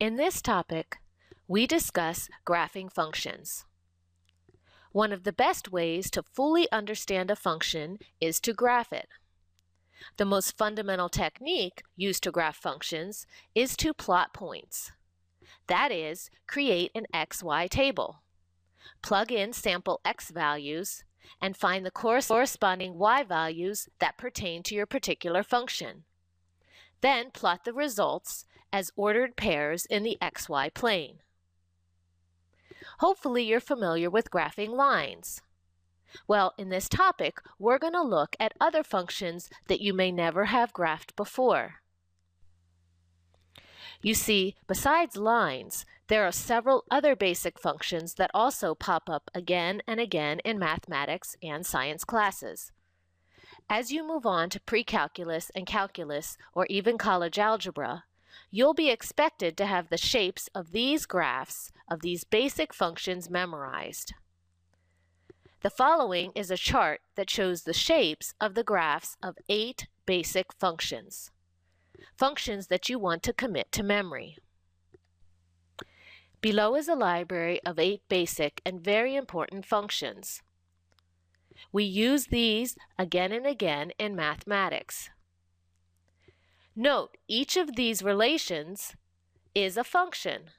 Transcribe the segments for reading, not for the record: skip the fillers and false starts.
In this topic, we discuss graphing functions. One of the best ways to fully understand a function is to graph it. The most fundamental technique used to graph functions is to plot points. That is, create an XY table. Plug in sample X values and find the corresponding Y values that pertain to your particular function. Then plot the results as ordered pairs in the XY plane. Hopefully you're familiar with graphing lines. Well, in this topic, we're going to look at other functions that you may never have graphed before. You see, besides lines, there are several other basic functions that also pop up again and again in mathematics and science classes. As you move on to pre-calculus and calculus, or even college algebra, you'll be expected to have the shapes of these graphs of these basic functions memorized. The following is a chart that shows the shapes of the graphs of 8 basic functions that you want to commit to memory. Below is a library of 8 basic and very important functions. We use these again and again in mathematics. Note, each of these relations is a function.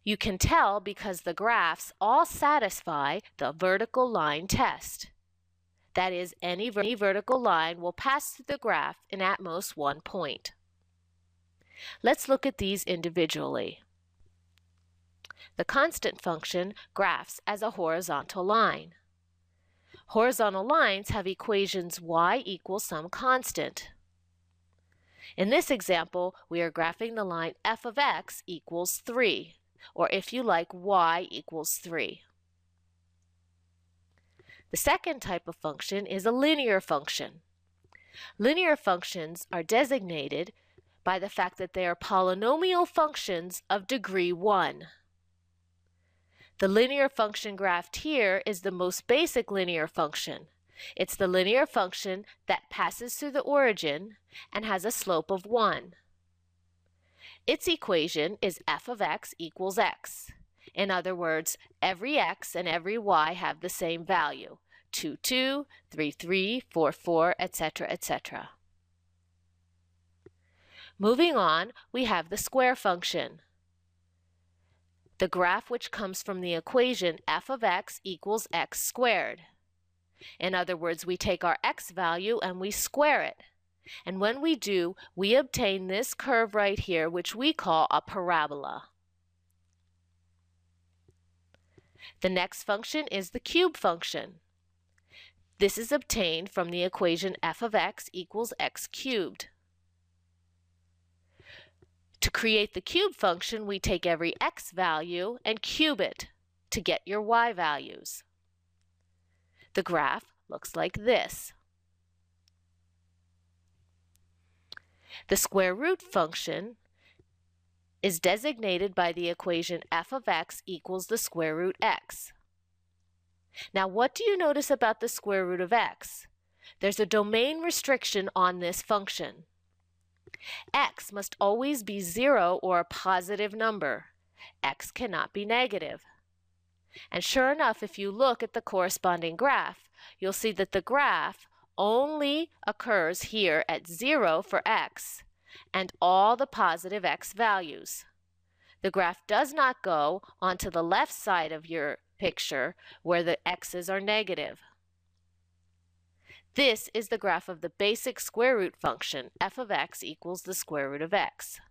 You can tell because the graphs all satisfy the vertical line test. That is, any vertical line will pass through the graph in at most one point. Let's look at these individually. The constant function graphs as a horizontal line. Horizontal lines have equations y equals some constant. In this example, we are graphing the line f of x equals 3, or if you like, y equals 3. The second type of function is a linear function. Linear functions are designated by the fact that they are polynomial functions of degree 1. The linear function graphed here is the most basic linear function. It's the linear function that passes through the origin and has a slope of 1. Its equation is f of x equals x. In other words, every x and every y have the same value, 2, 2, 3, 3, 4, 4, etc., etc. Moving on, we have the square function. The graph which comes from the equation f of x equals x squared. In other words, we take our x value and we square it. And when we do, we obtain this curve right here, which we call a parabola. The next function is the cube function. This is obtained from the equation f of x equals x cubed. To create the cube function, we take every x value and cube it to get your y values. The graph looks like this. The square root function is designated by the equation f of x equals the square root x. Now, what do you notice about the square root of x? There's a domain restriction on this function. X must always be 0 or a positive number. X cannot be negative. And sure enough, if you look at the corresponding graph, you'll see that the graph only occurs here at 0 for x and all the positive x values. The graph does not go onto the left side of your picture where the x's are negative. This is the graph of the basic square root function, f of x equals the square root of x.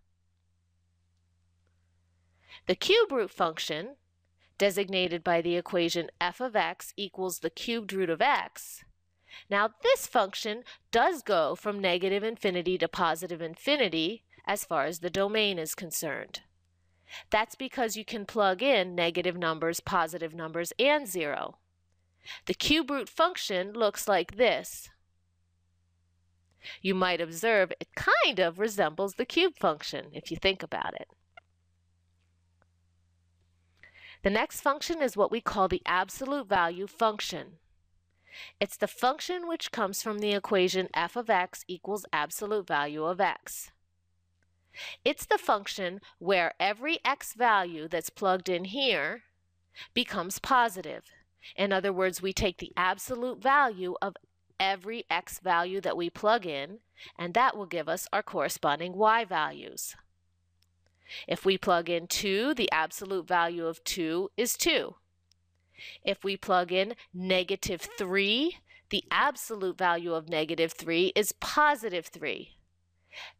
The cube root function, designated by the equation f of x equals the cubed root of x. Now, this function does go from negative infinity to positive infinity as far as the domain is concerned. That's because you can plug in negative numbers, positive numbers, and 0. The cube root function looks like this. You might observe it kind of resembles the cube function if you think about it. The next function is what we call the absolute value function. It's the function which comes from the equation f of x equals absolute value of x. It's the function where every x value that's plugged in here becomes positive. In other words, we take the absolute value of every x value that we plug in, and that will give us our corresponding y values. If we plug in 2, the absolute value of 2 is 2. If we plug in -3, the absolute value of -3 is +3.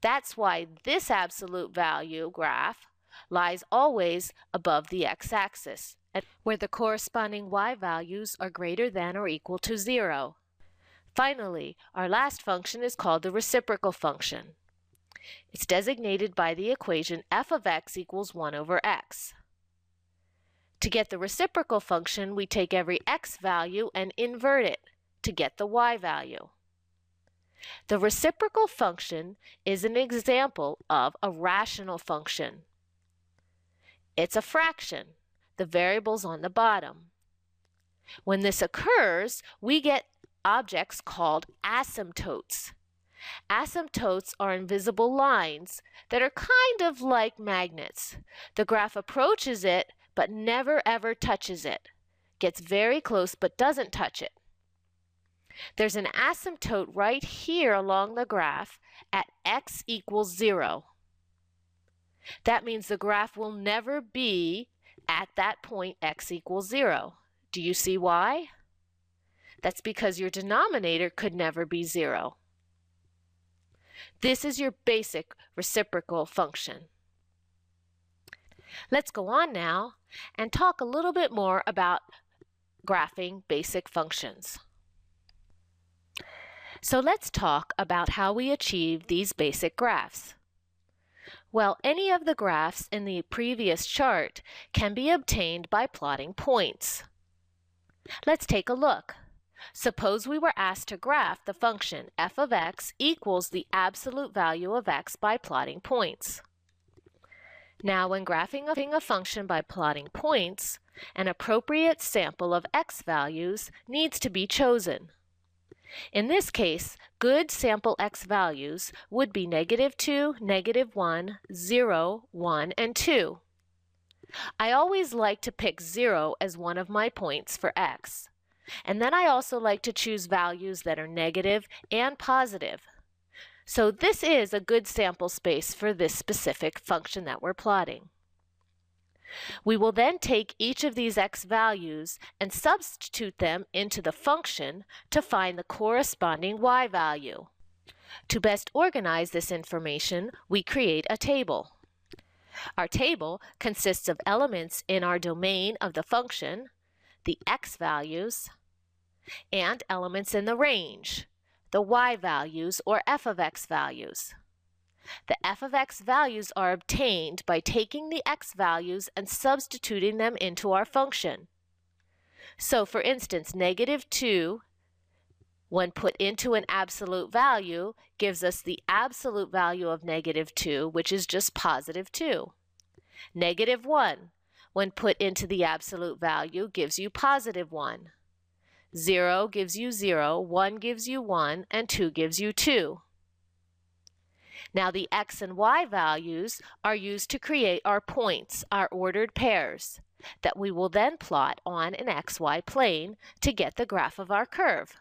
That's why this absolute value graph lies always above the x-axis, where the corresponding y values are greater than or equal to 0. Finally, our last function is called the reciprocal function. It's designated by the equation f of x equals 1 over x. To get the reciprocal function, we take every x value and invert it to get the y value. The reciprocal function is an example of a rational function. It's a fraction. The variable's on the bottom. When this occurs, we get objects called asymptotes. Asymptotes are invisible lines that are kind of like magnets. The graph approaches it but never ever touches it. Gets very close but doesn't touch it. There's an asymptote right here along the graph at x equals 0. That means the graph will never be at that point x equals 0. Do you see why? That's because your denominator could never be 0. This is your basic reciprocal function. Let's go on now and talk a little bit more about graphing basic functions. So let's talk about how we achieve these basic graphs. Well, any of the graphs in the previous chart can be obtained by plotting points. Let's take a look. Suppose we were asked to graph the function f of x equals the absolute value of x by plotting points. Now, when graphing a function by plotting points, an appropriate sample of x values needs to be chosen. In this case, good sample x values would be -2, -1, 0, 1, and 2. I always like to pick 0 as one of my points for x. And then I also like to choose values that are negative and positive. So this is a good sample space for this specific function that we're plotting. We will then take each of these x values and substitute them into the function to find the corresponding y value. To best organize this information, we create a table. Our table consists of elements in our domain of the function, the x values, and elements in the range, the y values or f of x values. The f of x values are obtained by taking the x values and substituting them into our function. So for instance, -2, when put into an absolute value, gives us the absolute value of -2, which is just +2. -1, when put into the absolute value, gives you +1. 0 gives you 0, 1 gives you 1, and 2 gives you 2. Now the x and y values are used to create our points, our ordered pairs, that we will then plot on an xy plane to get the graph of our curve.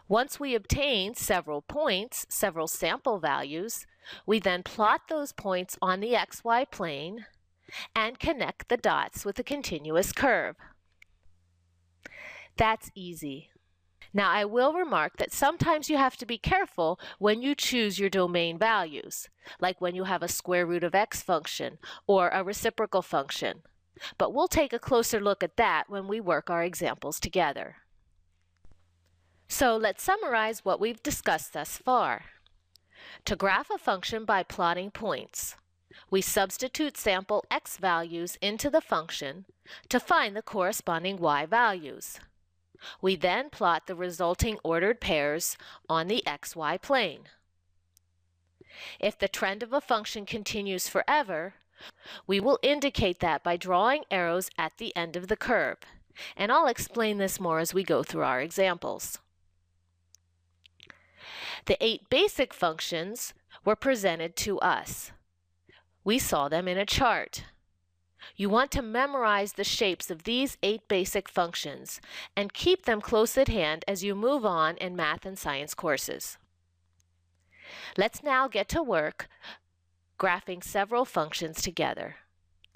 Once we obtain several points, several sample values, we then plot those points on the xy plane and connect the dots with a continuous curve. That's easy. Now I will remark that sometimes you have to be careful when you choose your domain values, like when you have a square root of x function or a reciprocal function. But we'll take a closer look at that when we work our examples together. So let's summarize what we've discussed thus far. To graph a function by plotting points, we substitute sample x values into the function to find the corresponding y values. We then plot the resulting ordered pairs on the xy plane. If the trend of a function continues forever, we will indicate that by drawing arrows at the end of the curve, and I'll explain this more as we go through our examples. The 8 basic functions were presented to us. We saw them in a chart. You want to memorize the shapes of these 8 basic functions and keep them close at hand as you move on in math and science courses. Let's now get to work graphing several functions together.